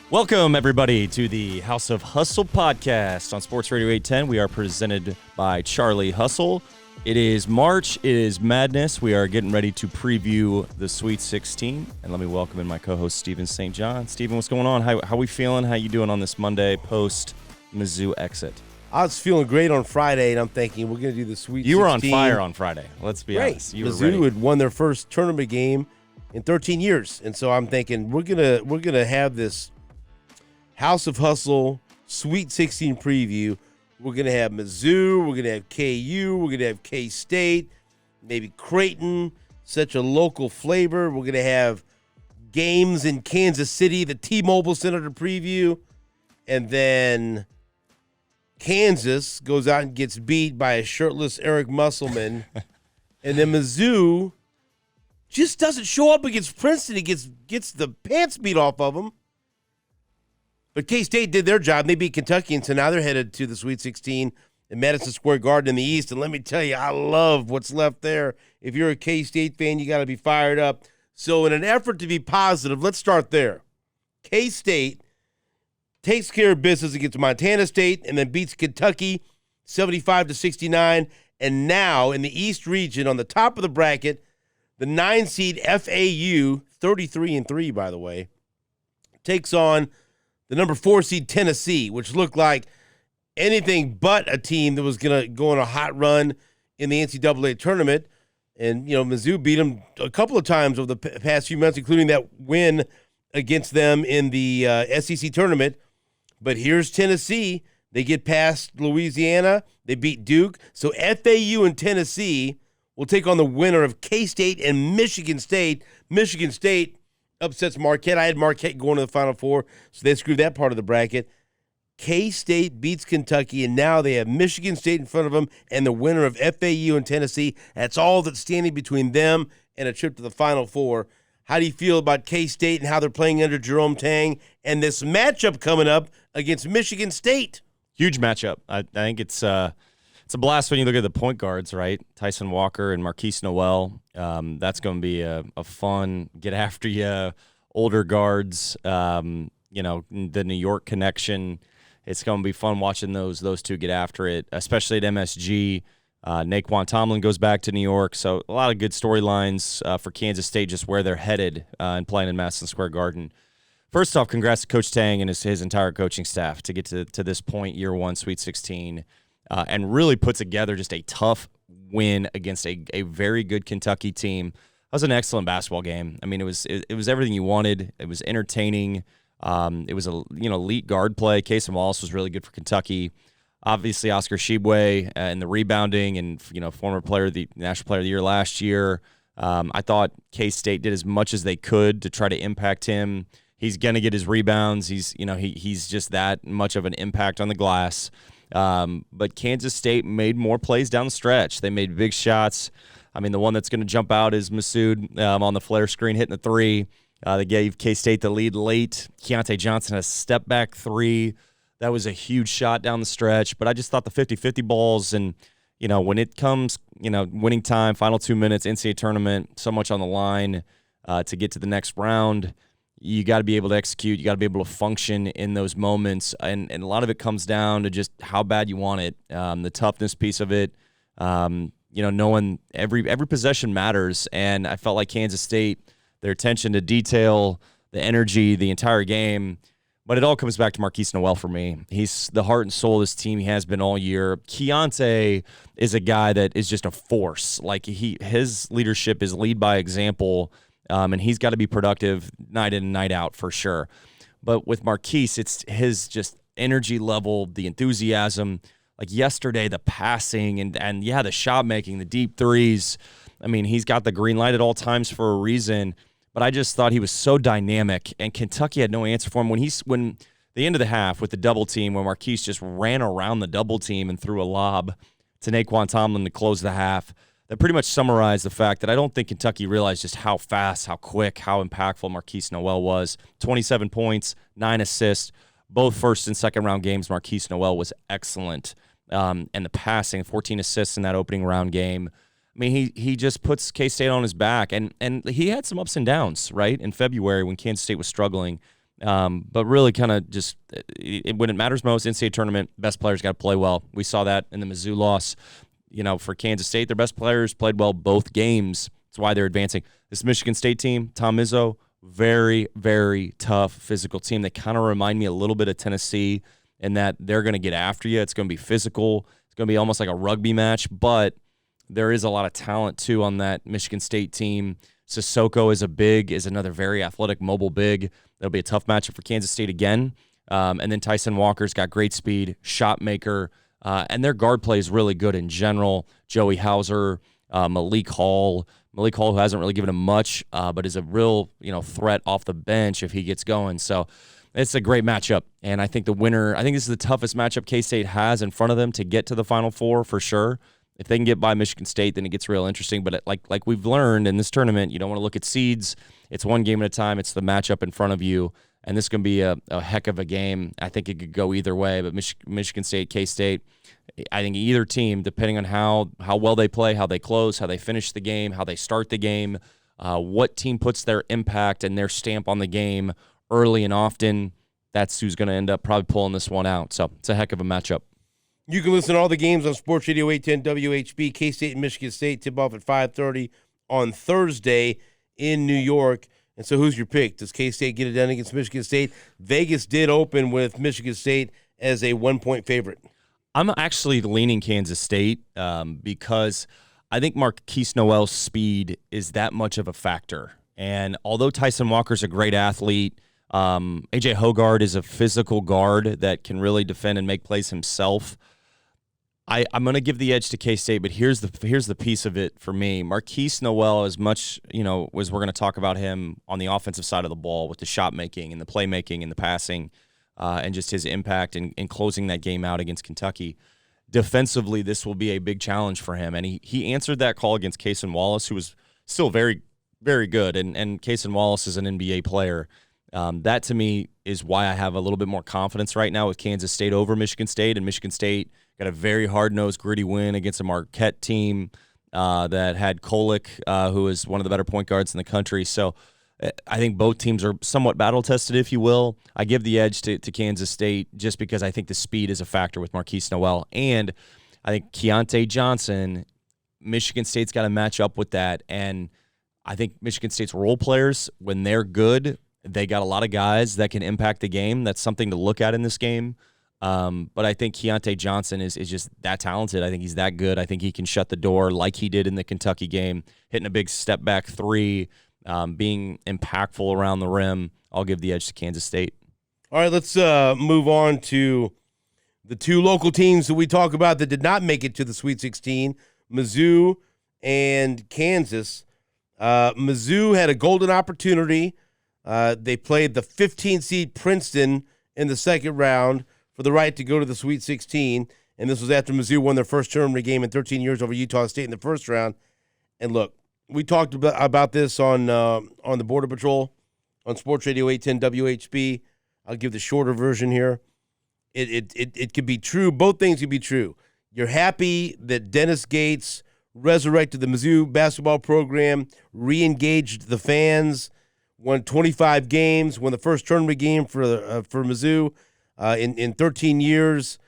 Welcome, everybody, to the House of Hustle podcast on Sports Radio 810. We are presented by Charlie Hustle. It is March. It is madness. We are getting ready to preview the Sweet 16. And let me welcome in my co-host, Steven St. John. Steven, what's going on? How we feeling? How you doing on this Monday post-Mizzou exit? I was feeling great on Friday, and I'm thinking we're going to do the Sweet 16. You were on fire on Friday. Let's be honest. You were ready. Mizzou had won their first tournament game in 13 years. And so I'm thinking we're gonna have this House of Hustle Sweet 16 preview. We're going to have Mizzou. We're going to have KU. We're going to have K-State, maybe Creighton, such a local flavor. We're going to have games in Kansas City, the T-Mobile Center to preview. And then Kansas goes out and gets beat by a shirtless Eric Musselman. And then Mizzou just doesn't show up against Princeton. He gets the pants beat off of him. But K-State did their job. They beat Kentucky, and so now they're headed to the Sweet 16 in Madison Square Garden in the East. And let me tell you, I love what's left there. If you're a K-State fan, you got to be fired up. So in an effort to be positive, let's start there. K-State takes care of business against Montana State and then beats Kentucky 75-69. And now in the East region, on the top of the bracket, the 9-seed FAU, 33-3, by the way, takes on the number 4 seed Tennessee, which looked like anything but a team that was going to go on a hot run in the NCAA tournament. And, Mizzou beat them a couple of times over the past few months, including that win against them in the SEC tournament. But here's Tennessee. They get past Louisiana. They beat Duke. So FAU and Tennessee will take on the winner of K-State and Michigan State. Michigan State upsets Marquette. I had Marquette going to the Final Four, so they screwed that part of the bracket. K-State beats Kentucky, and now they have Michigan State in front of them and the winner of FAU and Tennessee. That's all that's standing between them and a trip to the Final Four. How do you feel about K-State and how they're playing under Jerome Tang and this matchup coming up against Michigan State? Huge matchup. I think it's a blast when you look at the point guards, right? Tyson Walker and Marquise Noel. That's going to be a fun get after you older guards. The New York connection. It's going to be fun watching those two get after it, especially at MSG. Naquan Tomlin goes back to New York, so a lot of good storylines for Kansas State, just where they're headed and playing in Madison Square Garden. First off, congrats to Coach Tang and his entire coaching staff to get to this point, year one, Sweet 16. And really put together just a tough win against a very good Kentucky team. That was an excellent basketball game. I mean, it was everything you wanted. It was entertaining. It was elite guard play. Casey Wallace was really good for Kentucky. Obviously, Oscar Tshiebwe and the rebounding, and former National Player of the Year last year. I thought K-State did as much as they could to try to impact him. He's gonna get his rebounds. He's just that much of an impact on the glass. But Kansas State made more plays down the stretch. They made big shots. I mean, the one that's going to jump out is Masood on the flare screen hitting the three. They gave K-State the lead late. Keontae Johnson had a step-back three. That was a huge shot down the stretch. But I just thought the 50-50 balls and, when it comes, winning time, final 2 minutes, NCAA tournament, so much on the line to get to the next round. You got to be able to execute. You got to be able to function in those moments. And a lot of it comes down to just how bad you want it, the toughness piece of it, knowing every possession matters. And I felt like Kansas State, their attention to detail, the energy, the entire game. But it all comes back to Marquise Noel for me. He's the heart and soul of this team. He has been all year. Keontae is a guy that is just a force. Like his leadership is lead by example. And he's got to be productive night in and night out for sure. But with Marquise, it's his just energy level, the enthusiasm. Like yesterday, the passing and the shot making, the deep threes. I mean, he's got the green light at all times for a reason. But I just thought he was so dynamic, and Kentucky had no answer for him. When the end of the half with the double team, when Marquise just ran around the double team and threw a lob to Naquan Tomlin to close the half, that pretty much summarized the fact that I don't think Kentucky realized just how fast, how quick, how impactful Marquise Noel was. 27 points, 9 assists, both first and second round games. Marquise Noel was excellent. And the passing, 14 assists in that opening round game. I mean, he just puts K-State on his back. And he had some ups and downs, right, in February when Kansas State was struggling. But really kind of just when it matters most, NCAA tournament, best players got to play well. We saw that in the Mizzou loss. For Kansas State, their best players played well both games. That's why they're advancing. This Michigan State team, Tom Izzo, very, very tough physical team. They kind of remind me a little bit of Tennessee in that they're going to get after you. It's going to be physical. It's going to be almost like a rugby match, but there is a lot of talent, too, on that Michigan State team. Sissoko is another very athletic, mobile big. That'll be a tough matchup for Kansas State again. And then Tyson Walker's got great speed, shot maker, and their guard play is really good in general. Joey Hauser, Malik Hall, who hasn't really given him much, but is a real threat off the bench if he gets going. So it's a great matchup, and I think the winner. I think this is the toughest matchup K-State has in front of them to get to the Final Four for sure. If they can get by Michigan State, then it gets real interesting. But like we've learned in this tournament, you don't want to look at seeds. It's one game at a time. It's the matchup in front of you, and this is going to be a heck of a game. I think it could go either way, but Michigan State, K-State, I think either team, depending on how well they play, how they close, how they finish the game, how they start the game, what team puts their impact and their stamp on the game early and often, that's who's going to end up probably pulling this one out. So it's a heck of a matchup. You can listen to all the games on Sports Radio 810 WHB. K-State and Michigan State tip off at 5:30 on Thursday in New York. And so who's your pick? Does K-State get it done against Michigan State? Vegas did open with Michigan State as a 1-point favorite. I'm actually leaning Kansas State because I think Marquise Noel's speed is that much of a factor. And although Tyson Walker's a great athlete, A.J. Hoggard is a physical guard that can really defend and make plays himself. I'm going to give the edge to K-State, but here's the piece of it for me. Marquise Noel, as much, as we're going to talk about him on the offensive side of the ball with the shot making and the playmaking and the passing and just his impact in closing that game out against Kentucky. Defensively, this will be a big challenge for him. And he answered that call against Cason Wallace, who was still very, very good. And Cason Wallace is an NBA player. That, to me, is why I have a little bit more confidence right now with Kansas State over Michigan State. And Michigan State got a very hard-nosed, gritty win against a Marquette team that had Kolek, who is one of the better point guards in the country. So I think both teams are somewhat battle-tested, if you will. I give the edge to Kansas State just because I think the speed is a factor with Marquise Noel. And I think Keontae Johnson, Michigan State's got to match up with that. And I think Michigan State's role players, when they're good, they got a lot of guys that can impact the game. That's something to look at in this game. But I think Keontae Johnson is just that talented. I think he's that good. I think he can shut the door like he did in the Kentucky game, hitting a big step-back three, being impactful around the rim. I'll give the edge to Kansas State. All right, let's move on to the two local teams that we talk about that did not make it to the Sweet 16, Mizzou and Kansas. Mizzou had a golden opportunity. They played the 15th seed Princeton in the second round for the right to go to the Sweet 16, and this was after Mizzou won their first tournament game in 13 years over Utah State in the first round. And look, we talked about this on the Border Patrol on Sports Radio 810 WHB. I'll give the shorter version here. It could be true. Both things could be true. You're happy that Dennis Gates resurrected the Mizzou basketball program, re-engaged the fans, won 25 games, won the first tournament game for Mizzou in 13 years,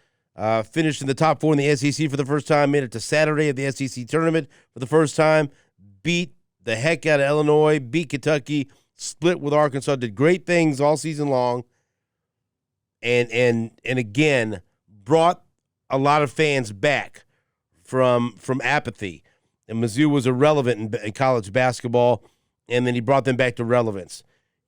finished in the top four in the SEC for the first time, made it to Saturday at the SEC tournament for the first time, beat the heck out of Illinois, beat Kentucky, split with Arkansas, did great things all season long, and again brought a lot of fans back from apathy. And Mizzou was irrelevant in college basketball, and then he brought them back to relevance.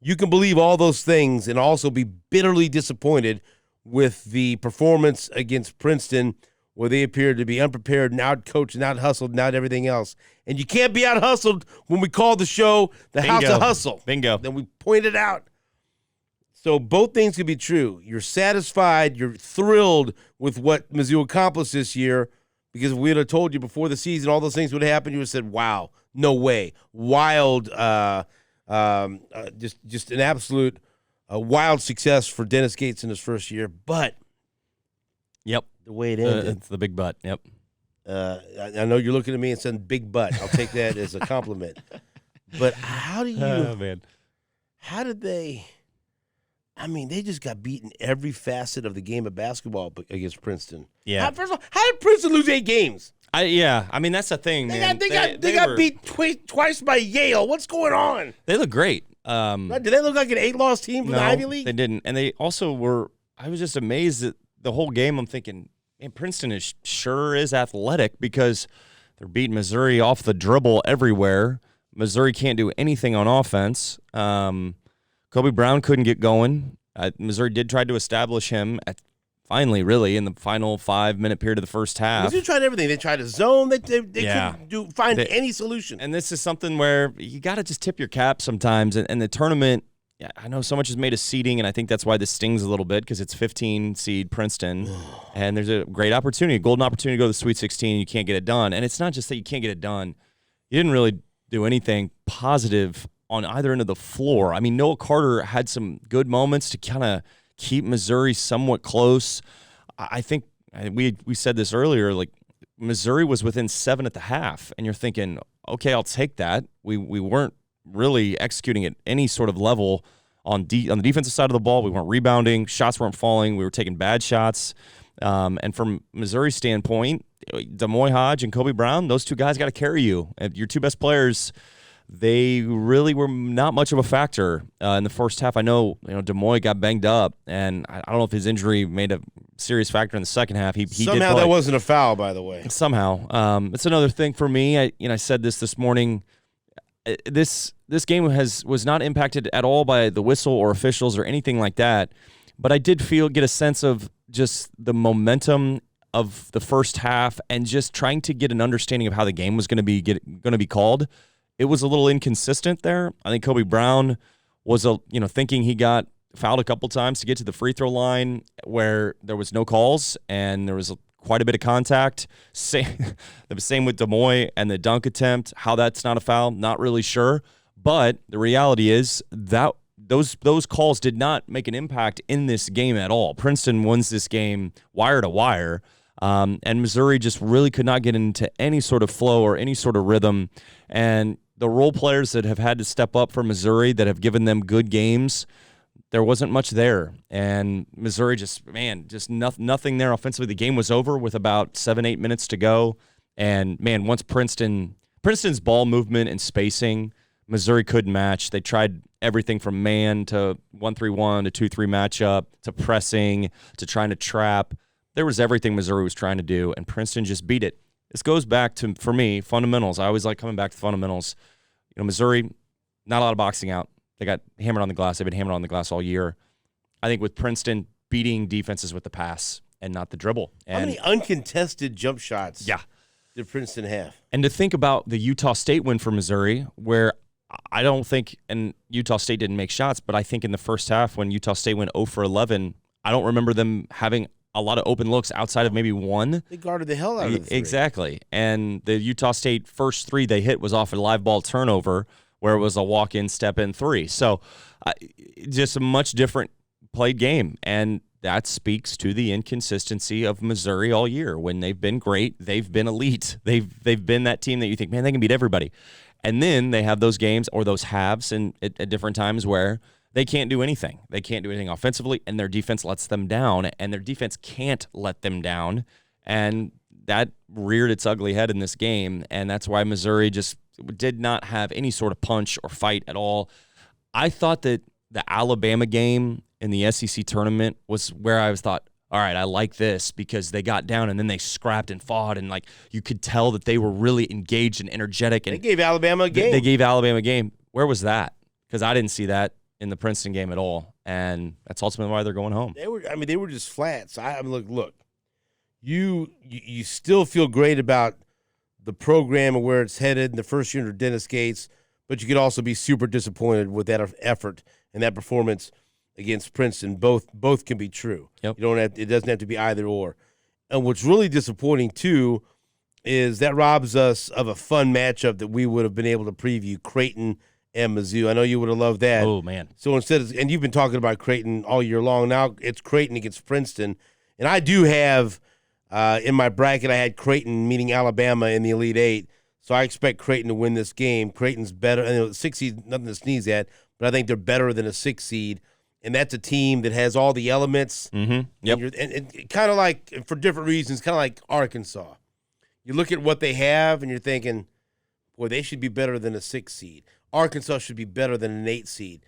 You can believe all those things and also be bitterly disappointed with the performance against Princeton, where they appeared to be unprepared and out-coached and out-hustled and out everything else. And you can't be out-hustled when we call the show the House of Hustle. Bingo. Then we point it out. So both things can be true. You're satisfied, you're thrilled with what Mizzou accomplished this year, because if we would have told you before the season all those things would happen, you would have said, wow, no way. Wild, just an absolute wild success for Dennis Gates in his first year. But yep, the way it ended. It's the big butt, yep. I know you're looking at me and saying big butt. I'll take that as a compliment. But how do you I mean, they just got beaten every facet of the game of basketball against Princeton. Yeah. First of all, how did Princeton lose 8 games? I mean, that's the thing, man. They got beat twice by Yale. What's going on? They look great. Did they look like an 8-loss team from the Ivy League? They didn't. And they also were – I was just amazed at the whole game. I'm thinking, man, Princeton sure is athletic because they're beating Missouri off the dribble everywhere. Missouri can't do anything on offense. Kobe Brown couldn't get going. Missouri did try to establish him finally, really, in the final 5-minute period of the first half. Missouri tried everything. They tried a zone. They couldn't find any solution. And this is something where you got to just tip your cap sometimes. And the tournament, I know so much is made of seeding, and I think that's why this stings a little bit because it's 15 seed Princeton, and there's a great opportunity, a golden opportunity to go to the Sweet 16, and you can't get it done. And it's not just that you can't get it done. You didn't really do anything positive on either end of the floor. I mean, Noah Carter had some good moments to kind of keep Missouri somewhat close. I think we said this earlier, like Missouri was within 7 at the half, and you're thinking, okay, I'll take that. We weren't really executing at any sort of level on the defensive side of the ball. We weren't rebounding. Shots weren't falling. We were taking bad shots. And from Missouri's standpoint, Demoy Hodge and Kobe Brown, those two guys got to carry you. Your two best players, they really were not much of a factor in the first half. I know, Demoy got banged up, and I don't know if his injury made a serious factor in the second half. He somehow that wasn't a foul, by the way. Somehow, it's another thing for me. I said this morning. This game was not impacted at all by the whistle or officials or anything like that, but I did get a sense of just the momentum of the first half and just trying to get an understanding of how the game was going to be called. It was a little inconsistent there. I think Kobe Brown was thinking he got fouled a couple times to get to the free throw line where there was no calls and there was quite a bit of contact. The same with Demoy and the dunk attempt. How that's not a foul, not really sure. But the reality is that those calls did not make an impact in this game at all. Princeton wins this game wire to wire, and Missouri just really could not get into any sort of flow or any sort of rhythm. And the role players that have had to step up for Missouri that have given them good games, there wasn't much there. And Missouri just nothing there offensively. The game was over with about 7-8 minutes to go. And, man, once Princeton's ball movement and spacing, Missouri couldn't match. They tried everything from man to 1-3-1 to 2-3 matchup to pressing to trying to trap. There was everything Missouri was trying to do, and Princeton just beat it. This goes back to, for me, fundamentals. I always like coming back to fundamentals. Missouri, not a lot of boxing out. They got hammered on the glass. They've been hammered on the glass all year. I think with Princeton beating defenses with the pass and not the dribble. How many uncontested jump shots did Princeton have? And to think about the Utah State win for Missouri, where I don't think, and Utah State didn't make shots, but I think in the first half when Utah State went 0 for 11, I don't remember them having a lot of open looks outside of maybe one. They guarded the hell out of the three. Exactly. And the Utah State first three they hit was off a live ball turnover where it was a walk-in, step-in three. So just a much different played game. And that speaks to the inconsistency of Missouri all year. When they've been great, they've been elite. They've been that team that you think, man, they can beat everybody. And then they have those games or those halves at different times where they can't do anything. They can't do anything offensively, and their defense lets them down, and their defense can't let them down. And that reared its ugly head in this game, and that's why Missouri just did not have any sort of punch or fight at all. I thought that the Alabama game in the SEC tournament was where I thought, all right, I like this because they got down and then they scrapped and fought, and like you could tell that they were really engaged and energetic. And they gave Alabama a game. They gave Alabama a game. Where was that? Because I didn't see that in the Princeton game at all, and that's ultimately why they're going home. They were just flats. Look, you still feel great about the program and where it's headed in the first year under Dennis Gates, but you could also be super disappointed with that effort and that performance against Princeton. Both can be true. Yep. It doesn't have to be either or. And what's really disappointing too is that robs us of a fun matchup that we would have been able to preview, Creighton and Mizzou. I know you would have loved that. Oh, man. So and you've been talking about Creighton all year long. Now it's Creighton against Princeton. And I do have, in my bracket, I had Creighton meeting Alabama in the Elite Eight. So I expect Creighton to win this game. Creighton's better. 6 seed, nothing to sneeze at, but I think they're better than a 6 seed. and that's a team that has all the elements. Mm-hmm. Yep. And kind of like, for different reasons, kind of like Arkansas. You look at what they have, and you're thinking, boy, they should be better than a 6 seed. Arkansas should be better than an 8 seed.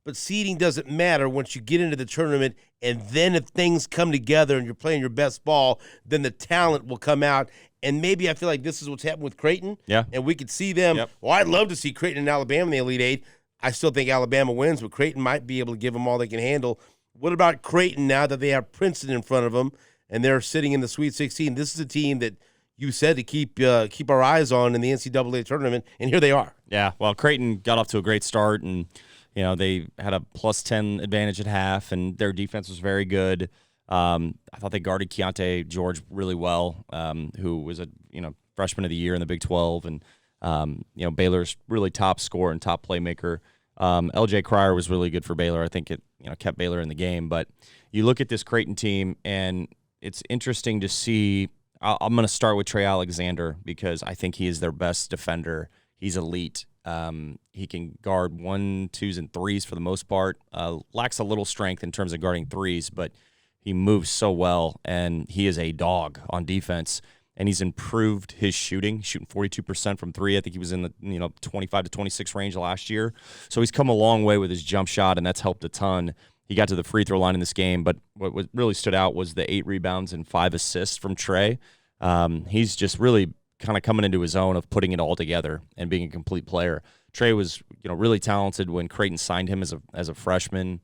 But seeding doesn't matter once you get into the tournament, and then if things come together and you're playing your best ball, then the talent will come out. And maybe I feel like this is what's happened with Creighton. Yeah. And we could see them. Yep. Well, I'd love to see Creighton and Alabama in the Elite Eight. I still think Alabama wins, but Creighton might be able to give them all they can handle. What about Creighton now that they have Princeton in front of them and they're sitting in the Sweet 16? This is a team that you said to keep our eyes on in the NCAA tournament, and here they are. Yeah, well, Creighton got off to a great start, and they had a +10 advantage at half, and their defense was very good. I thought they guarded Keontae George really well, who was a freshman of the year in the Big 12, and Baylor's really top scorer and top playmaker. LJ Cryer was really good for Baylor. I think it kept Baylor in the game. But you look at this Creighton team, and it's interesting to see. I'm going to start with Trey Alexander because I think he is their best defender. He's elite. He can guard 1, 2s, and 3s for the most part. Lacks a little strength in terms of guarding 3s, but he moves so well, and he is a dog on defense. And he's improved his shooting, shooting 42% from 3. I think he was in the 25 to 26 range last year. So he's come a long way with his jump shot, and that's helped a ton. He got to the free throw line in this game, but what really stood out was the 8 rebounds and 5 assists from Trey. He's just really kind of coming into his own of putting it all together and being a complete player. Trey was really talented when Creighton signed him as a freshman.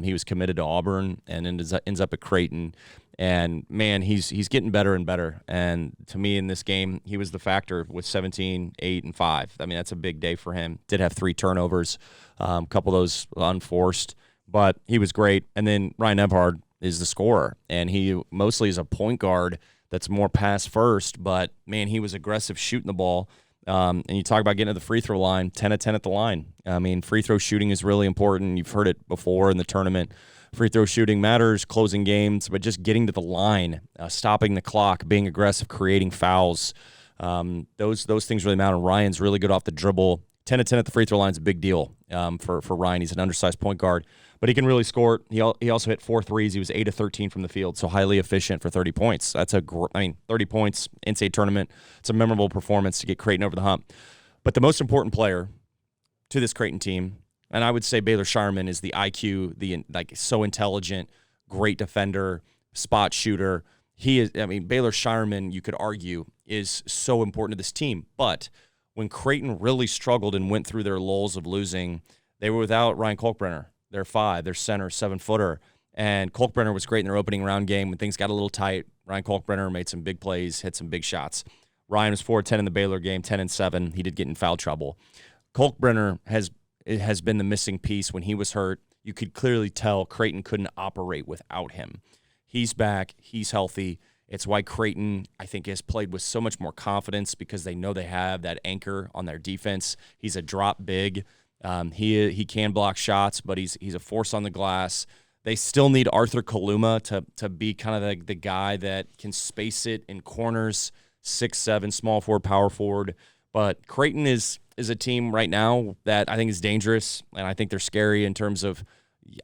He was committed to Auburn and ends up at Creighton. And, man, he's getting better and better. And to me in this game, he was the factor with 17, 8, and 5. I mean, that's a big day for him. Did have 3 turnovers, a couple of those unforced. But he was great. And then Ryan Ebhard is the scorer. And he mostly is a point guard that's more pass first. But, man, he was aggressive shooting the ball. And you talk about getting to the free throw line, 10 of 10 at the line. I mean, free throw shooting is really important. You've heard it before in the tournament. Free throw shooting matters, closing games, but just getting to the line, stopping the clock, being aggressive, creating fouls, those things really matter. Ryan's really good off the dribble. 10 of 10 at the free throw line is a big deal for Ryan. He's an undersized point guard, but he can really score. He also hit 4 threes. He was 8 of 13 from the field, so highly efficient for 30 points. 30 points, NCAA tournament. It's a memorable performance to get Creighton over the hump. But the most important player to this Creighton team, and I would say Baylor Shireman, is the IQ, so intelligent, great defender, spot shooter. He is. I mean, Baylor Shireman, you could argue, is so important to this team. But when Creighton really struggled and went through their lulls of losing, they were without Ryan Kalkbrenner, their 5, their center, 7-footer. And Kalkbrenner was great in their opening round game. When things got a little tight, Ryan Kalkbrenner made some big plays, hit some big shots. Ryan was 4-10 in the Baylor game, 10-7. He did get in foul trouble. Kalkbrenner has been the missing piece. When he was hurt, you could clearly tell Creighton couldn't operate without him. He's back. He's healthy. It's why Creighton, I think, has played with so much more confidence because they know they have that anchor on their defense. He's a drop big. He can block shots, but he's a force on the glass. They still need Arthur Kaluma to be kind of the guy that can space it in corners, 6'7", small forward, power forward. But Creighton is a team right now that I think is dangerous, and I think they're scary in terms of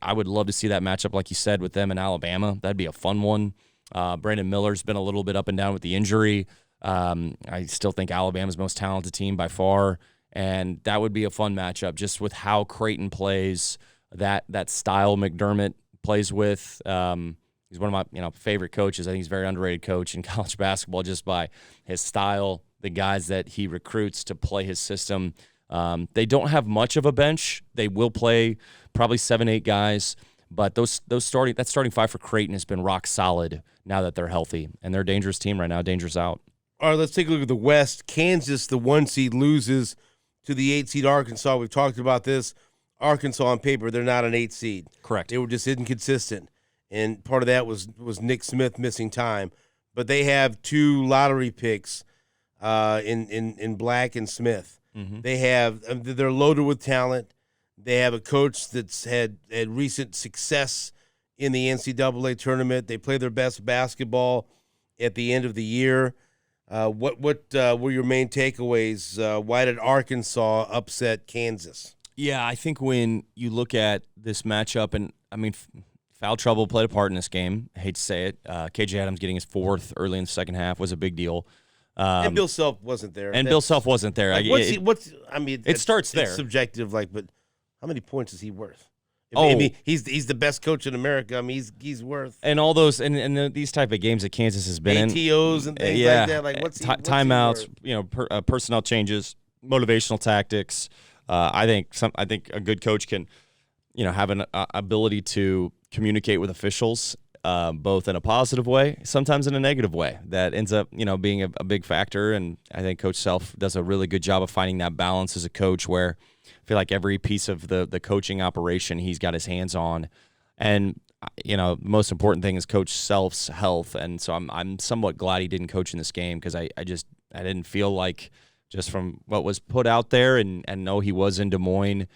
I would love to see that matchup, like you said, with them and Alabama. That'd be a fun one. Brandon Miller's been a little bit up and down with the injury. I still think Alabama's most talented team by far, and that would be a fun matchup just with how Creighton plays, that style McDermott plays with. He's one of my favorite coaches. I think he's a very underrated coach in college basketball just by his style, the guys that he recruits to play his system. They don't have much of a bench. They will play probably 7-8 guys, but that starting 5 for Creighton has been rock solid now that they're healthy, and they're a dangerous team right now. Dangerous out. All right, let's take a look at the West. Kansas, the 1 seed, loses to the 8 seed Arkansas. We've talked about this. Arkansas on paper, they're not an 8 seed. Correct. They were just inconsistent, and part of that was Nick Smith missing time. But they have 2 lottery picks in Black and Smith. Mm-hmm. They're loaded with talent. They have a coach that's had recent success in the NCAA tournament. They play their best basketball at the end of the year. What were your main takeaways? Why did Arkansas upset Kansas? Yeah, I think when you look at this matchup, and I mean, foul trouble played a part in this game. I hate to say it. KJ Adams getting his fourth early in the second half was a big deal. And Bill Self wasn't there. And Bill Self wasn't there. Like, it starts there. It's subjective, but how many points is he worth? I mean, he's the best coach in America. I mean, he's worth. And all those and these type of games that Kansas has been ATOs and things like that. Like what's timeouts? Personnel changes, motivational tactics. I think a good coach can, have an ability to communicate with officials, both in a positive way, sometimes in a negative way. That ends up, being a big factor. And I think Coach Self does a really good job of finding that balance as a coach, where I feel like every piece of the coaching operation he's got his hands on. And the most important thing is Coach Self's health. And so I'm somewhat glad he didn't coach in this game, because I didn't feel like, just from what was put out there, and know he was in Des Moines,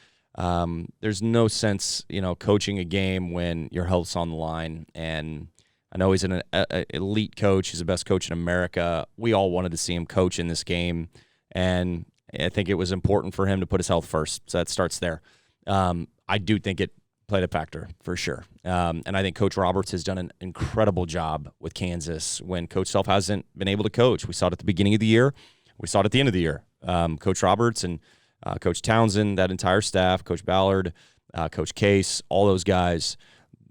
there's no sense, coaching a game when your health's on the line. And I know he's an elite coach. He's the best coach in America. We all wanted to see him coach in this game, and I think it was important for him to put his health first. So that starts there. I do think it played a factor for sure. And I think Coach Roberts has done an incredible job with Kansas when Coach Self hasn't been able to coach. We saw it at the beginning of the year. We saw it at the end of the year. Coach Roberts and Coach Townsend, that entire staff, Coach Ballard, Coach Case, all those guys,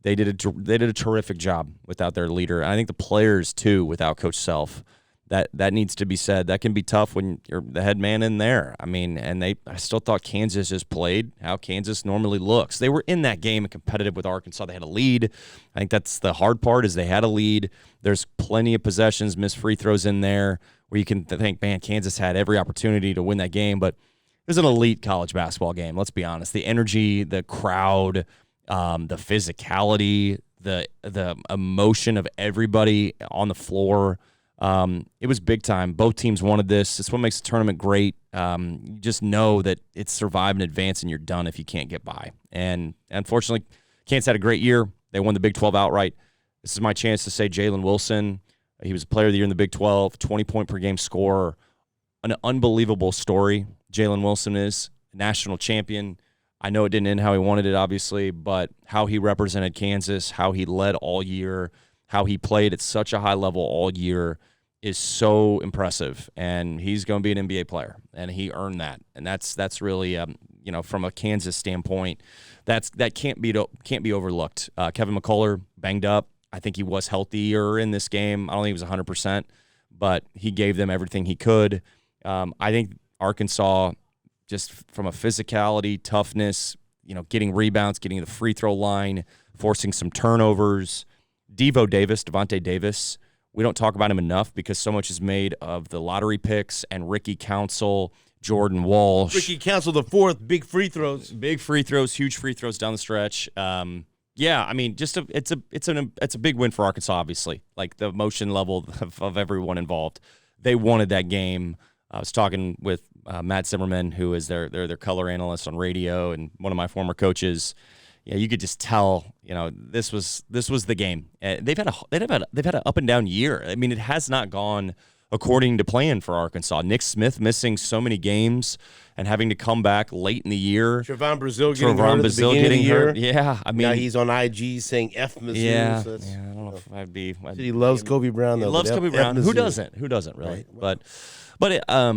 they did a terrific job without their leader. And I think the players too, without Coach Self, that needs to be said. That can be tough when you're the head man in there. I mean, I still thought Kansas just played how Kansas normally looks. They were in that game and competitive with Arkansas. They had a lead. I think that's the hard part, is they had a lead. There's plenty of possessions, missed free throws in there, where you can think, man, Kansas had every opportunity to win that game. But it was an elite college basketball game, let's be honest. The energy, the crowd, the physicality, the emotion of everybody on the floor, it was big time. Both teams wanted this. It's what makes the tournament great. You just know that it's survive and advance, and you're done if you can't get by. And unfortunately, Kansas had a great year. They won the Big 12 outright. This is my chance to say Jalen Wilson. He was a player of the year in the Big 12, 20-point-per-game scorer. An unbelievable story. Jalen Wilson is a national champion. I know it didn't end how he wanted it, obviously, but how he represented Kansas, how he led all year, how he played at such a high level all year is so impressive. And he's going to be an NBA player, and he earned that. And that's really, from a Kansas standpoint, that can't be overlooked. Kevin McCullough banged up. I think he was healthier in this game. I don't think he was 100%, but he gave them everything he could. I think Arkansas, just from a physicality, toughness, getting rebounds, getting to the free throw line, forcing some turnovers. Devontae Davis, we don't talk about him enough because so much is made of the lottery picks and Ricky Council, Jordan Walsh. Ricky Council, the fourth, big free throws. Big free throws, huge free throws down the stretch. Yeah, I mean, it's a big win for Arkansas, obviously. Like the emotion level of everyone involved. They wanted that game. I was talking with Matt Zimmerman, who is their color analyst on radio and one of my former coaches. Yeah, you could just tell, this was the game. They've had an up and down year. I mean, it has not gone according to plan for Arkansas. Nick Smith missing so many games and having to come back late in the year. Trevon Brazile getting hurt at the beginning of the year. Yeah, I mean, now he's on IG saying F Mizzou. Yeah, so I don't know if I'd be. He loves Kobe Brown though. He loves Kobe Brown. Who doesn't? Who doesn't really? Right. But I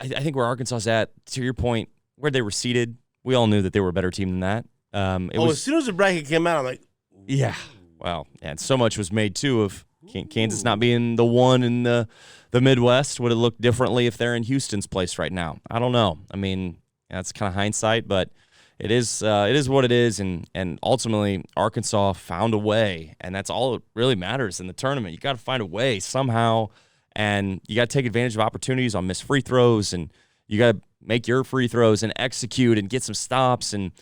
think where Arkansas is at, to your point, where they were seated, we all knew that they were a better team than that. As soon as the bracket came out, I'm like, yeah, wow. And so much was made too of Kansas not being the one in the Midwest. Would it look differently if they're in Houston's place right now? I don't know. I mean, that's kind of hindsight, but it is what it is. And ultimately, Arkansas found a way, and that's all that really matters in the tournament. You got to find a way somehow, and you got to take advantage of opportunities on missed free throws, and you got to make your free throws and execute and get some stops and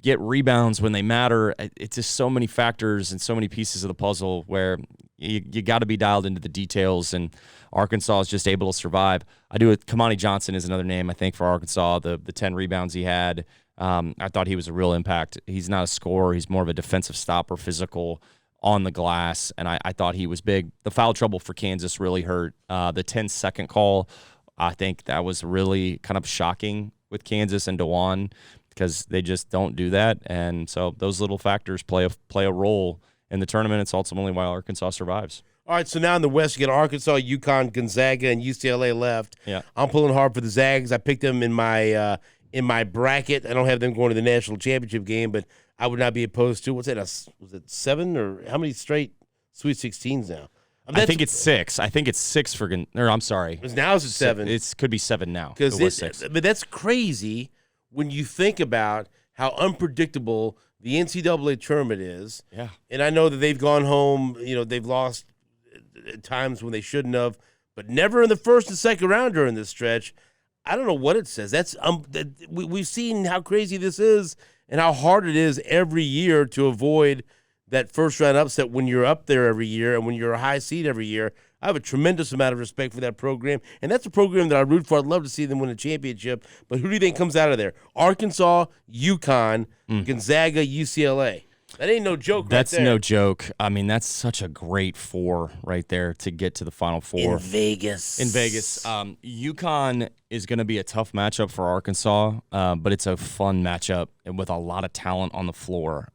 get rebounds when they matter. It's just so many factors and so many pieces of the puzzle where you got to be dialed into the details, and Arkansas is just able to survive. Kamani Johnson is another name, I think, for Arkansas, the 10 rebounds he had. I thought he was a real impact. He's not a scorer. He's more of a defensive stopper, physical on the glass, and I thought he was big. The foul trouble for Kansas really hurt. The 10-second call, I think that was really kind of shocking with Kansas and DeJuan because they just don't do that. And so those little factors play a role in the tournament. It's ultimately why Arkansas survives. All right, so now in the West, you get Arkansas, UConn, Gonzaga, and UCLA left. Yeah. I'm pulling hard for the Zags. I picked them in my bracket. I don't have them going to the national championship game, but I would not be opposed to. Was it 7 or how many straight Sweet 16s now? I think it's 6. I think it's 6 for I'm sorry. Now it's 7. It could be 7 now. Because it was 6. But that's crazy when you think about how unpredictable the NCAA tournament is. Yeah. And I know that they've gone home. They've lost at times when they shouldn't have, but never in the first and second round during this stretch. I don't know what it says. We've seen how crazy this is and how hard it is every year to avoid that first round upset when you're up there every year and when you're a high seed every year. I have a tremendous amount of respect for that program, and that's a program that I root for. I'd love to see them win a championship, but who do you think comes out of there? Arkansas, UConn, Gonzaga, UCLA. That ain't no joke. That's right there. no joke. I mean, that's such a great 4 right there to get to the Final Four. In Vegas. UConn is going to be a tough matchup for Arkansas, but it's a fun matchup and with a lot of talent on the floor.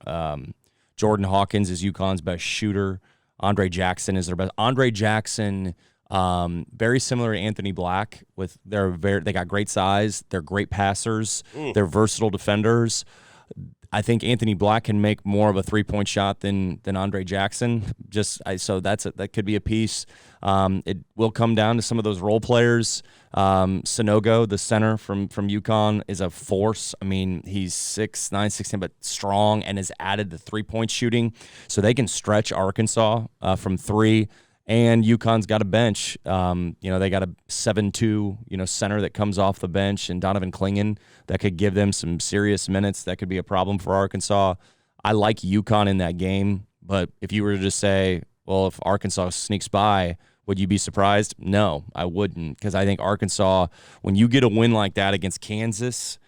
Jordan Hawkins is UConn's best shooter. Andre Jackson is their best. Andre Jackson, very similar to Anthony Black. They got great size. They're great passers. They're versatile defenders. I think Anthony Black can make more of a 3-point shot than Andre Jackson. So that could be a piece. It will come down to some of those role players. Sonogo, the center from UConn, is a force. I mean, he's 6'9", 6'10", but strong and has added the 3-point shooting, so they can stretch Arkansas from 3. And UConn's got a bench. They got a 7'2", center that comes off the bench, and Donovan Clingan that could give them some serious minutes. That could be a problem for Arkansas. I like UConn in that game, but if you were to just say, well, if Arkansas sneaks by, would you be surprised? No, I wouldn't, because I think Arkansas, when you get a win like that against Kansas,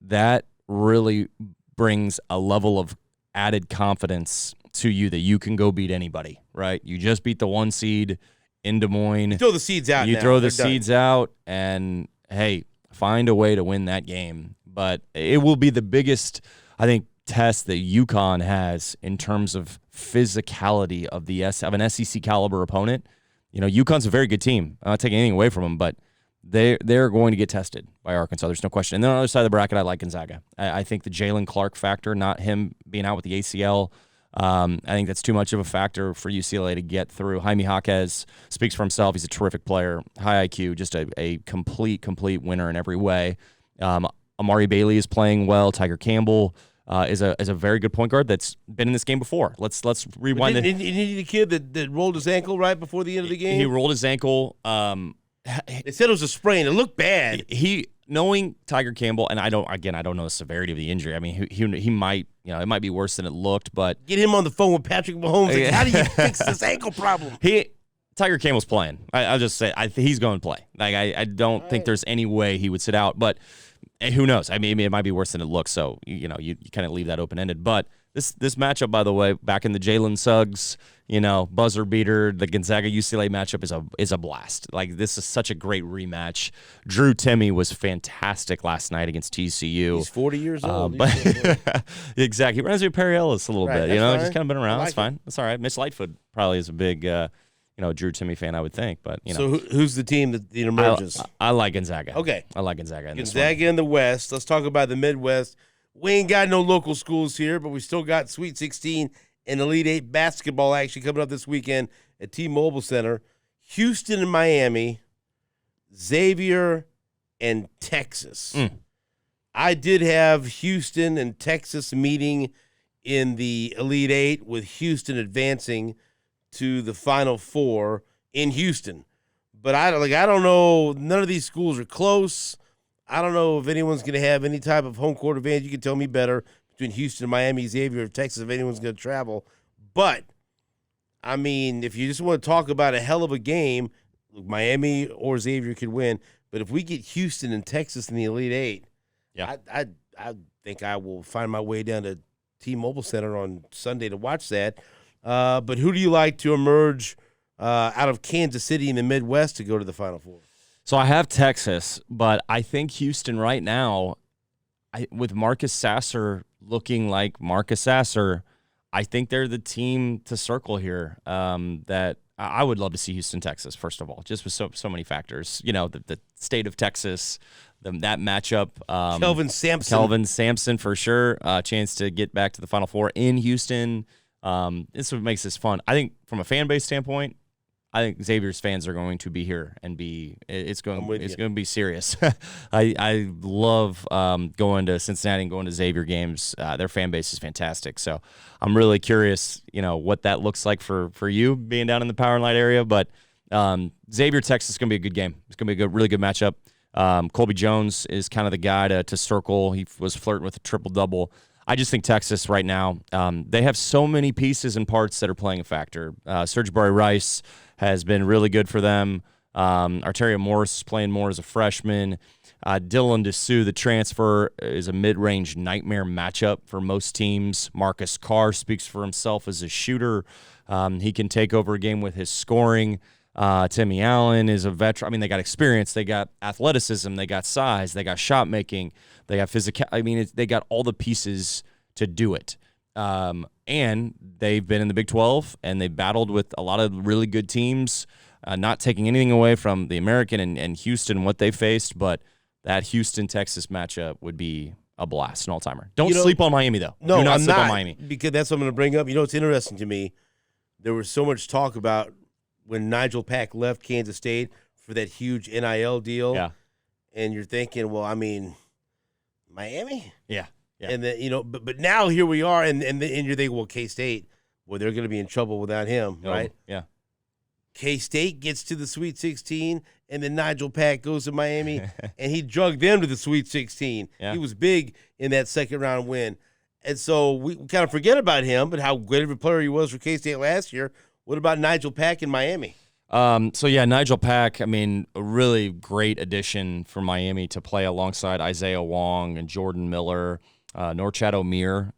that really brings a level of added confidence to you that you can go beat anybody, right? You just beat the 1 seed in Des Moines. You throw the seeds out. You throw the seeds out, and hey, find a way to win that game. But it will be the biggest, I think, test that UConn has in terms of physicality of an SEC caliber opponent. UConn's a very good team. I'm not taking anything away from them, but they're going to get tested by Arkansas. There's no question. And then on the other side of the bracket, I like Gonzaga. I think the Jalen Clark factor, not him being out with the ACL, I think that's too much of a factor for UCLA to get through. Jaime Jaquez speaks for himself. He's a terrific player, high IQ, just a complete winner in every way. Amari Bailey is playing well. Tiger Campbell is a very good point guard that's been in this game before. Let's rewind. Isn't he the kid that rolled his ankle right before the end of the game? He rolled his ankle. They said it was a sprain. It looked bad. Knowing Tiger Campbell, and I don't know the severity of the injury. I mean, he might, it might be worse than it looked, but get him on the phone with Patrick Mahomes. Like, how do you fix this ankle problem? Tiger Campbell's playing. I'll just say he's going to play. Like I don't think there's any way he would sit out, but who knows? I mean, it might be worse than it looks. So you kind of leave that open ended. But this matchup, by the way, back in the Jalen Suggs, buzzer beater, the Gonzaga UCLA matchup is a blast. Like, this is such a great rematch. Drew Timme was fantastic last night against TCU. He's 40 years old. Exactly. He reminds me of Perry Ellis a little bit. Just kind of been around. Like That's fine. That's all right. Mitch Lightfoot probably is a big Drew Timme fan, I would think. But So who's the team that emerges? I like Gonzaga. Okay. I like Gonzaga. Gonzaga in the West. Let's talk about the Midwest. We ain't got no local schools here, but we still got Sweet 16 and Elite 8 basketball action coming up this weekend at T-Mobile Center. Houston and Miami, Xavier and Texas. I did have Houston and Texas meeting in the Elite 8, with Houston advancing to the Final Four in Houston. But I don't know. None of these schools are close. I don't know if anyone's going to have any type of home court advantage. You can tell me better between Houston, Miami, Xavier, or Texas, if anyone's going to travel. But, I mean, if you just want to talk about a hell of a game, Miami or Xavier could win. But if we get Houston and Texas in the Elite 8, yeah, I think I will find my way down to T-Mobile Center on Sunday to watch that. But who do you like to emerge out of Kansas City in the Midwest to go to the Final Four? So I have Texas, but I think Houston right now, with Marcus Sasser looking like Marcus Sasser, I think they're the team to circle here. That I would love to see Houston, Texas, first of all, just with so many factors. The state of Texas, that matchup. Kelvin Sampson for sure. Chance to get back to the Final Four in Houston. This is what makes this fun. I think from a fan base standpoint, I think Xavier's fans are going to be here and it's going to be serious. I love going to Cincinnati and going to Xavier games. Their fan base is fantastic. So I'm really curious, what that looks like for you being down in the Power and Light area. But Xavier, Texas is going to be a good game. It's going to be a really good matchup. Colby Jones is kind of the guy to circle. He was flirting with a triple-double. I just think Texas right now, they have so many pieces and parts that are playing a factor. Serge Barry Rice has been really good for them. Arterio Morris is playing more as a freshman. Dylan Dessou, the transfer, is a mid-range nightmare matchup for most teams. Marcus Carr speaks for himself as a shooter. He can take over a game with his scoring. Timmy Allen is a veteran. I mean, they got experience. They got athleticism. They got size. They got shot making. They got physical. I mean, they got all the pieces to do it. And they've been in the Big 12, and they've battled with a lot of really good teams, not taking anything away from the American and Houston, what they faced, but that Houston-Texas matchup would be a blast, an all-timer. Don't sleep on Miami, though. No, Do not I'm sleep not, on Miami. because that's what I'm going to bring up. It's interesting to me. There was so much talk about when Nigel Pack left Kansas State for that huge NIL deal. Yeah. And you're thinking, well, I mean, Miami? Yeah. Yeah. And then, but now here we are, and you're thinking, well, K-State, well, they're going to be in trouble without him, right? Yeah. K-State gets to the Sweet 16, and then Nigel Pack goes to Miami, and he drugged them to the Sweet 16. Yeah. He was big in that second-round win. And so we kind of forget about him, but how great of a player he was for K-State last year. What about Nigel Pack in Miami? Nigel Pack, I mean, a really great addition for Miami to play alongside Isaiah Wong and Jordan Miller. Norchad O'Meara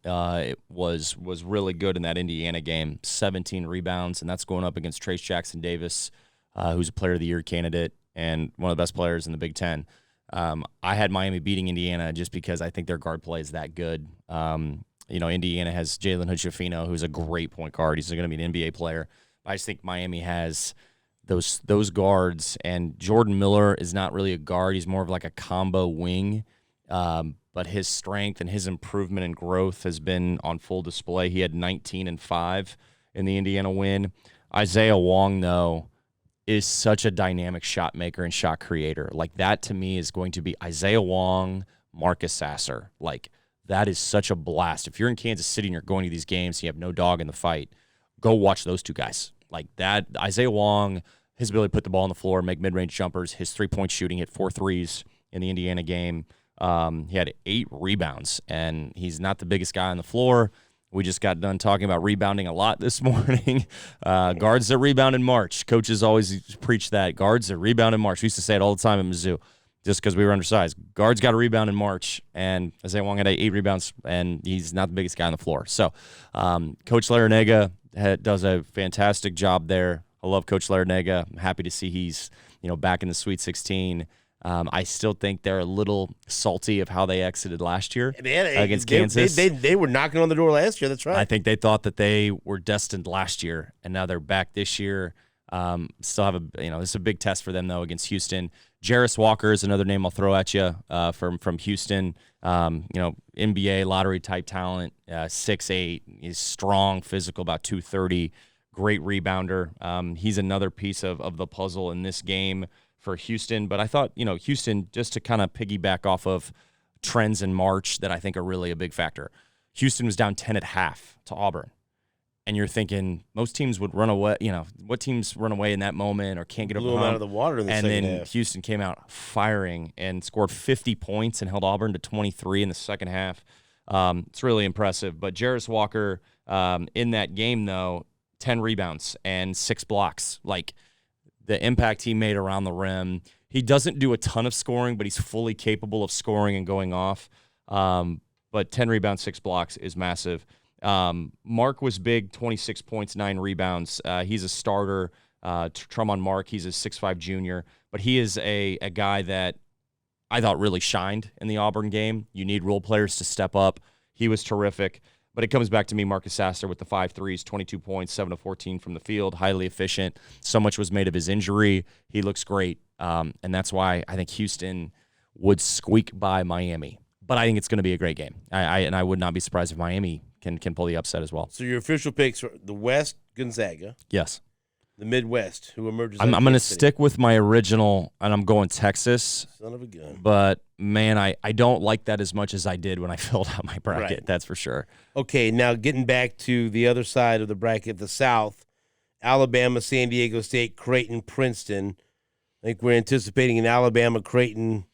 was really good in that Indiana game, 17 rebounds, and that's going up against Trace Jackson Davis, who's a Player of the Year candidate and one of the best players in the Big Ten. I had Miami beating Indiana just because I think their guard play is that good. Indiana has Jalen Hood-Schifino, who's a great point guard. He's going to be an NBA player. I just think Miami has those guards, and Jordan Miller is not really a guard. He's more of like a combo wing. But his strength and his improvement and growth has been on full display. He had 19 and 5 in the Indiana win. Isaiah Wong, though, is such a dynamic shot maker and shot creator. Like, that to me is going to be Isaiah Wong, Marcus Sasser. Like, that is such a blast. If you're in Kansas City and you're going to these games, you have no dog in the fight, go watch those two guys. Like that, Isaiah Wong, his ability to put the ball on the floor, make mid-range jumpers, his three-point shooting, hit 4 threes in the Indiana game. He had 8 rebounds, and he's not the biggest guy on the floor. We just got done talking about rebounding a lot this morning. Guards that rebound in March. Coaches always preach that. Guards that rebound in March. We used to say it all the time at Mizzou just because we were undersized. Guards got to rebound in March, and Isaiah Wong had 8 rebounds, and he's not the biggest guy on the floor. So Coach Larrañaga does a fantastic job there. I love Coach Larrañaga. I'm happy to see he's back in the Sweet 16. I still think they're a little salty of how they exited last year against Kansas. They were knocking on the door last year. That's right. I think they thought that they were destined last year, and now they're back this year. Still have this is a big test for them though against Houston. Jarris Walker is another name I'll throw at you from Houston. NBA lottery type talent, 6'8", he's strong, physical, about 230, great rebounder. He's another piece of the puzzle in this game for Houston. But I thought, Houston, just to kind of piggyback off of trends in March that I think are really a big factor. Houston was down 10 at half to Auburn. And you're thinking most teams would run away. What teams run away in that moment or can't get over the hump? Blew them out of the water in the second half. And then Houston came out firing and scored 50 points and held Auburn to 23 in the second half. It's really impressive. But Jarris Walker, in that game, though, 10 rebounds and 6 blocks. Like, the impact he made around the rim. He doesn't do a ton of scoring, but he's fully capable of scoring and going off. But 10 rebounds, 6 blocks is massive. Mark was big, 26 points, 9 rebounds. He's a starter. Tremont Mark, he's a 6'5" junior, but he is a guy that I thought really shined in the Auburn game. You need role players to step up. He was terrific. But it comes back to me, Marcus Sasser with the 5 threes, 22 points, 7 of 14 from the field, highly efficient. So much was made of his injury. He looks great, and that's why I think Houston would squeak by Miami. But I think it's going to be a great game. I would not be surprised if Miami can pull the upset as well. So your official picks are the West, Gonzaga. Yes. The Midwest, who emerges. I'm going to stick with my original, and I'm going Texas. Son of a gun. But, man, I don't like that as much as I did when I filled out my bracket. Right. That's for sure. Okay, now getting back to the other side of the bracket, the South, Alabama, San Diego State, Creighton, Princeton. I think we're anticipating an Alabama-Creighton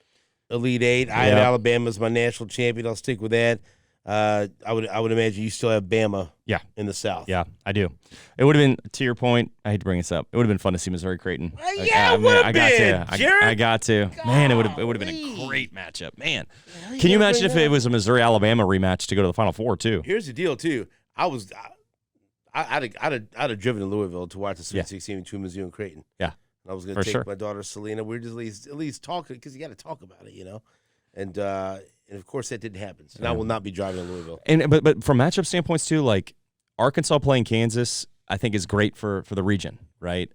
Elite Eight. I have Alabama as my national champion. I'll stick with that. I would imagine you still have Bama in the South. Yeah, I do. It would have been, to your point, I hate to bring this up, it would have been fun to see Missouri Creighton. Yeah, it would have been, Jared. I got to. God, man, it would have been a great matchup. Man, can you imagine if it was a Missouri-Alabama rematch to go to the Final Four, too? Here's the deal, too. I'd have driven to Louisville to watch the Sweet 16 between Mizzou and Creighton. Yeah. I was going to take my daughter Selena. We're just at least talking because you got to talk about it, you know. And of course that didn't happen. So now I will not be driving to Louisville. And but from matchup standpoints too, like Arkansas playing Kansas, I think is great for the region, right?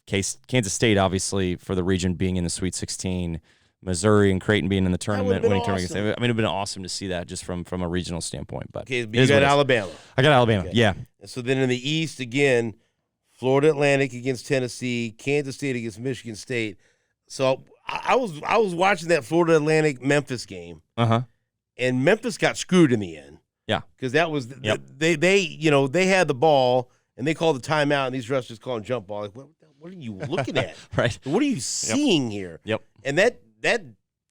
Kansas State obviously for the region being in the Sweet 16, Missouri and Creighton being in the tournament, winning tournament. I mean, it'd been awesome to see that just from a regional standpoint. But okay, but you got Alabama. I got Alabama. Okay. Yeah. And so then in the East again, Florida Atlantic against Tennessee, Kansas State against Michigan State. So I was watching that Florida Atlantic Memphis game, and Memphis got screwed in the end. Yeah, because that was they had the ball and they called the timeout, and these refs just calling jump ball. Like, what are you looking at? Right? What are you seeing here? Yep. And that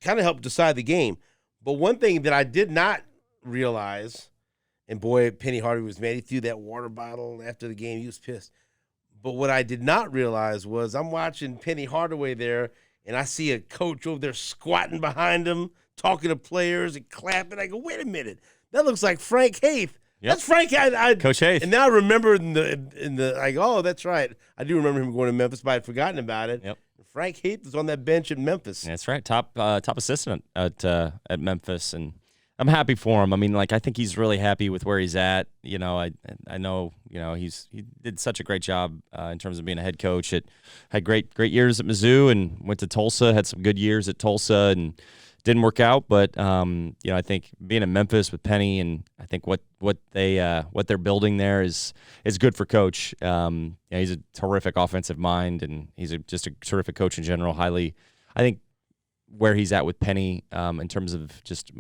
kind of helped decide the game. But one thing that I did not realize, and boy, Penny Hardaway was mad. He threw that water bottle after the game. He was pissed. But what I did not realize was I'm watching Penny Hardaway there, and I see a coach over there squatting behind him, talking to players and clapping. I go, wait a minute, that looks like Frank Haith. Yep. That's Frank. Coach Haith. And now I remember in the I go, oh, that's right. I do remember him going to Memphis, but I'd forgotten about it. Yep. Frank Haith was on that bench at Memphis. That's right, top assistant at Memphis, and I'm happy for him. I mean, like, I think he's really happy with where he's at. You know, I know, you know, he did such a great job in terms of being a head coach. Had great years at Mizzou and went to Tulsa, had some good years at Tulsa and didn't work out. But, you know, I think being in Memphis with Penny and I think what they're building there is good for Coach. He's a terrific offensive mind and he's just a terrific coach in general. I think, where he's at with Penny in terms of just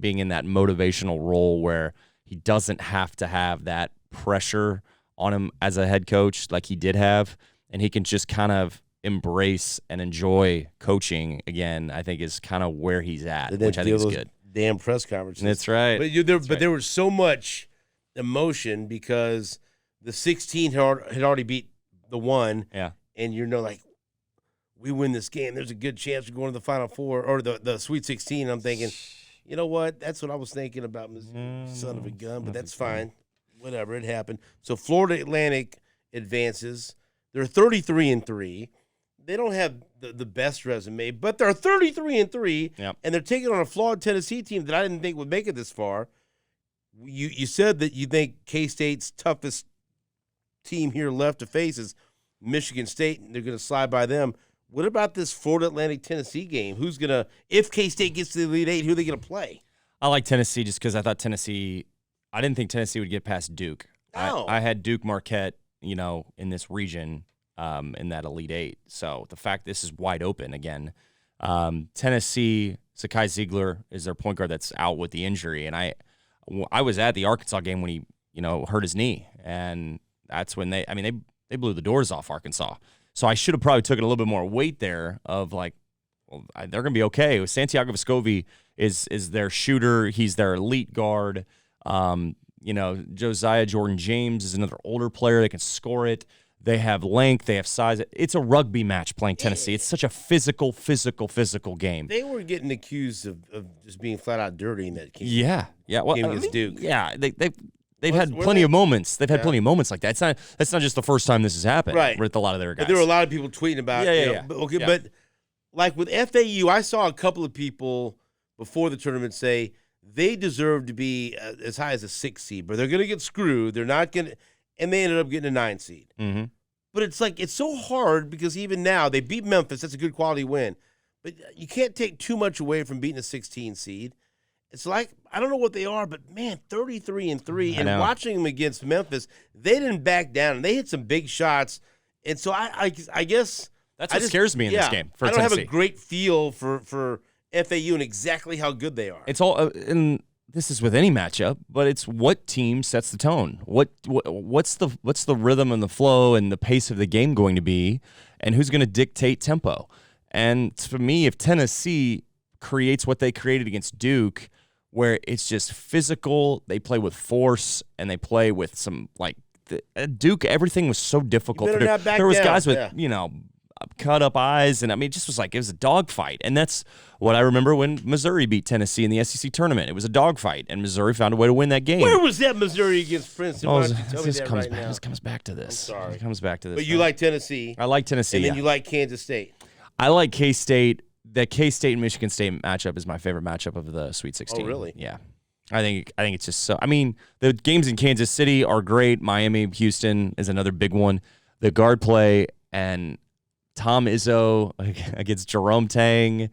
being in that motivational role where he doesn't have to have that pressure on him as a head coach like he did have, and he can just kind of embrace and enjoy coaching again, I think is kind of where he's at, which I think is good. Damn press conferences. That's right. But there was so much emotion because the 16 had already beat the 1. Yeah. And you're like, we win this game, there's a good chance we're going to the Final Four or the Sweet 16. I'm thinking, you know what? That's what I was thinking about, son of a gun, but that's fine. Whatever, it happened. So Florida Atlantic advances. They're 33-3. They don't have the best resume, but they're 33-3, and they're taking on a flawed Tennessee team that I didn't think would make it this far. You said that you think K-State's toughest team here left to face is Michigan State, and they're going to slide by them. What about this Florida Atlantic Tennessee game? Who's going to, if K-State gets to the Elite Eight, who are they going to play? I like Tennessee just because I didn't think Tennessee would get past Duke. No. I had Duke Marquette, you know, in this region in that Elite Eight. So the fact this is wide open again. Tennessee, Sakai Ziegler is their point guard that's out with the injury. And I was at the Arkansas game when he, you know, hurt his knee. And that's when they blew the doors off Arkansas. So I should have probably taken a little bit more weight there of like, well, they're going to be okay. Santiago Vescovi is their shooter. He's their elite guard. You know, Josiah Jordan-James is another older player that can score it. They have length. They have size. It's a rugby match playing Tennessee. It's such a physical game. They were getting accused of just being flat out dirty in that game. Yeah. Well, game against Duke. Yeah, They've had plenty of moments. They've had plenty of moments like that. That's not just the first time this has happened with a lot of their guys. But there were a lot of people tweeting about it. But like with FAU, I saw a couple of people before the tournament say they deserve to be as high as a 6 seed, but they're going to get screwed. They're not going to, and they ended up getting a 9 seed. Mm-hmm. But it's like it's so hard because even now they beat Memphis. That's a good quality win. But you can't take too much away from beating a 16 seed. It's like, I don't know what they are, but, man, 33-3. And watching them against Memphis, they didn't back down. And they hit some big shots. And so I guess that's what scares me in this game for Tennessee. I don't have a great feel for FAU and exactly how good they are. It's all and this is with any matchup, but it's what team sets the tone. What's the rhythm and the flow and the pace of the game going to be, and who's going to dictate tempo? And for me, if Tennessee creates what they created against Duke, where it's just physical, they play with force, and they play with some, like, Duke, everything was so difficult. There was guys with, cut up eyes, and I mean, it just was like, it was a dogfight. And that's what I remember when Missouri beat Tennessee in the SEC tournament. It was a dogfight, and Missouri found a way to win that game. Where was that Missouri against Princeton? This comes back to this. I'm sorry. It comes back to this. But you like Tennessee. I like Tennessee. And then you like Kansas State. I like K-State. The K-State and Michigan State matchup is my favorite matchup of the Sweet 16. Oh, really? Yeah. I think it's just so. I mean, the games in Kansas City are great. Miami, Houston is another big one. The guard play and Tom Izzo against Jerome Tang,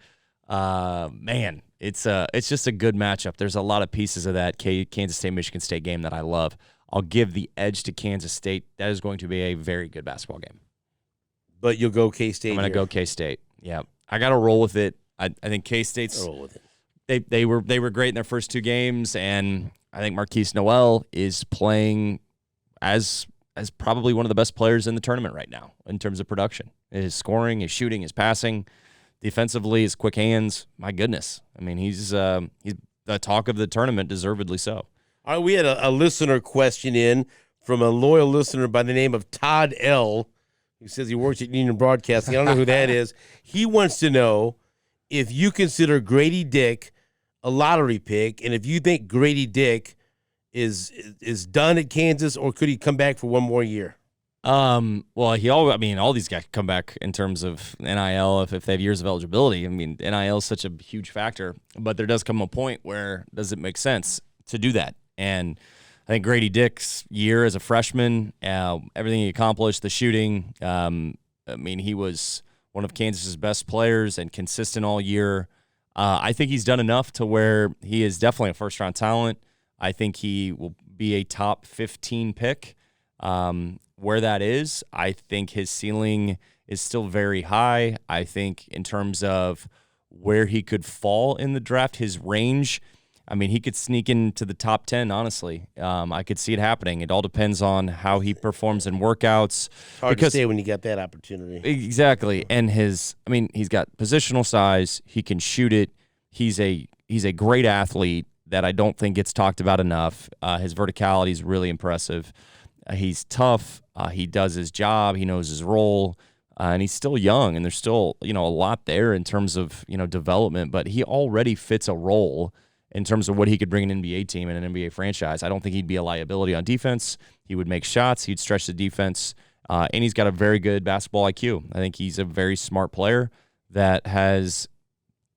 man, it's just a good matchup. There's a lot of pieces of that Kansas State Michigan State game that I love. I'll give the edge to Kansas State. That is going to be a very good basketball game. But you'll go K-State. I'm going to go K-State. Yeah, I got to roll with it. I think K-State's. Roll with it. They were great in their first two games, and I think Marquise Noel is playing as probably one of the best players in the tournament right now in terms of production. His scoring, his shooting, his passing, defensively, his quick hands. My goodness, I mean, he's the talk of the tournament, deservedly so. All right, we had a listener question in from a loyal listener by the name of Todd L., who says he works at Union Broadcasting. I don't know who that is. He wants to know if you consider Grady Dick a lottery pick, and if you think Grady Dick is done at Kansas, or could he come back for one more year? Well, all these guys come back in terms of NIL if they have years of eligibility. I mean, NIL is such a huge factor, but there does come a point where does it make sense to do that? And I think Grady Dick's year as a freshman, everything he accomplished, the shooting, he was one of Kansas's best players and consistent all year. I think he's done enough to where he is definitely a first-round talent. I think he will be a top 15 pick. Where that is, I think his ceiling is still very high. I think in terms of where he could fall in the draft, his range, I mean, he could sneak into the top 10, honestly. I could see it happening. It all depends on how he performs in workouts. Hard to say when you get that opportunity. Exactly. And he's got positional size. He can shoot it. He's a great athlete that I don't think gets talked about enough. His verticality is really impressive. He's tough. He does his job. He knows his role. And he's still young, and there's still, a lot there in terms of, development, but he already fits a role in terms of what he could bring an NBA team and an NBA franchise. I don't think he'd be a liability on defense. He would make shots. He'd stretch the defense. And he's got a very good basketball IQ. I think he's a very smart player that has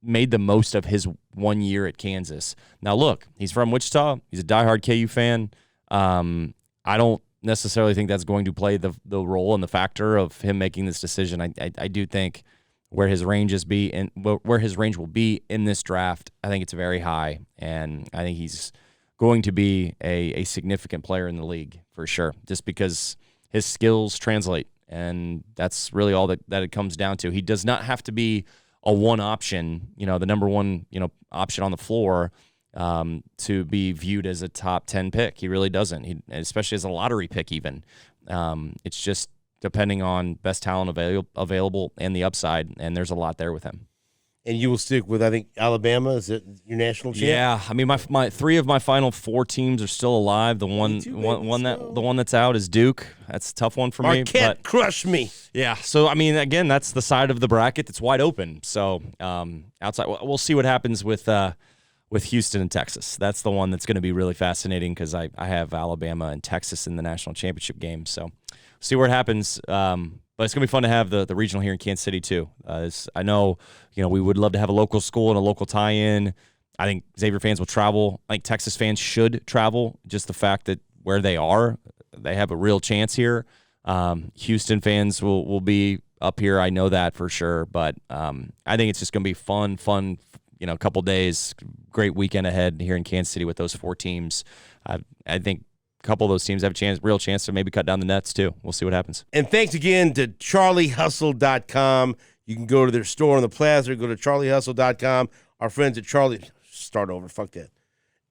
made the most of his 1 year at Kansas. Now, look, he's from Wichita. He's a diehard KU fan. I don't necessarily think that's going to play the role and the factor of him making this decision. I do think where his range will be in this draft, I think it's very high, and I think he's going to be a significant player in the league for sure, just because his skills translate, and that's really all that it comes down to. He does not have to be a one option, the number one, option on the floor to be viewed as a top 10 pick. He really doesn't, especially as a lottery pick even. It's just depending on best talent available and the upside, and there's a lot there with him. And you will stick with, I think, Alabama. Is it your national champ? Yeah, I mean, my three of my final four teams are still alive. The one that's out is Duke. That's a tough one for me. Marquette crushed me. Yeah, so I mean, again, that's the side of the bracket that's wide open. So outside, we'll see what happens with with Houston and Texas. That's the one that's going to be really fascinating because I have Alabama and Texas in the national championship game. So see where it happens. But it's going to be fun to have the regional here in Kansas City too. I know, we would love to have a local school and a local tie-in. I think Xavier fans will travel. I think Texas fans should travel. Just the fact that where they are, they have a real chance here. Houston fans will be up here. I know that for sure. But I think it's just going to be fun, a couple days, great weekend ahead here in Kansas City with those 4 teams. I think a couple of those teams have a real chance to maybe cut down the nets too. We'll see what happens. And thanks again to charliehustle.com. You can go to their store on the plaza or go to charliehustle.com. Our friends at Charlie, start over, fuck that.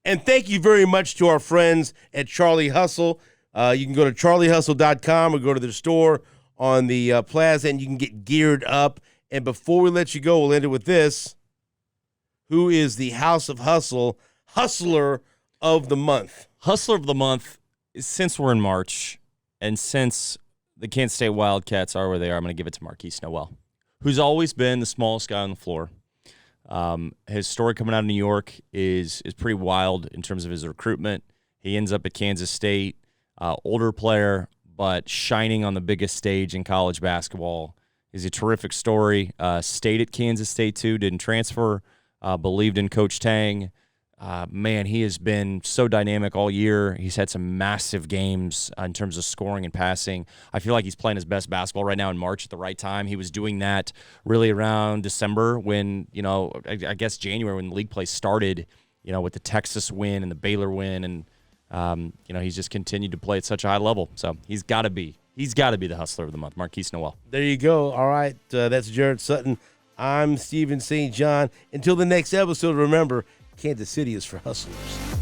And thank you very much to our friends at Charlie Hustle. You can go to charliehustle.com or go to their store on the plaza and you can get geared up. And before we let you go, we'll end it with this. Who is the House of Hustle Hustler of the Month? Hustler of the Month, since we're in March and since the Kansas State Wildcats are where they are, I'm going to give it to Marquise Noel, who's always been the smallest guy on the floor. His story coming out of New York is pretty wild in terms of his recruitment. He ends up at Kansas State, older player, but shining on the biggest stage in college basketball. He's a terrific story. Stayed at Kansas State, too, didn't transfer, believed in Coach Tang. Man, he has been so dynamic all year. He's had some massive games in terms of scoring and passing. I feel like he's playing his best basketball right now in March at the right time. He was doing that really around December when, I guess January when the league play started, with the Texas win and the Baylor win. And, he's just continued to play at such a high level. So he's got to be the Hustler of the Month, Marquise Noel. There you go. All right. That's Jared Sutton. I'm Stephen St. John. Until the next episode, remember, Kansas City is for hustlers.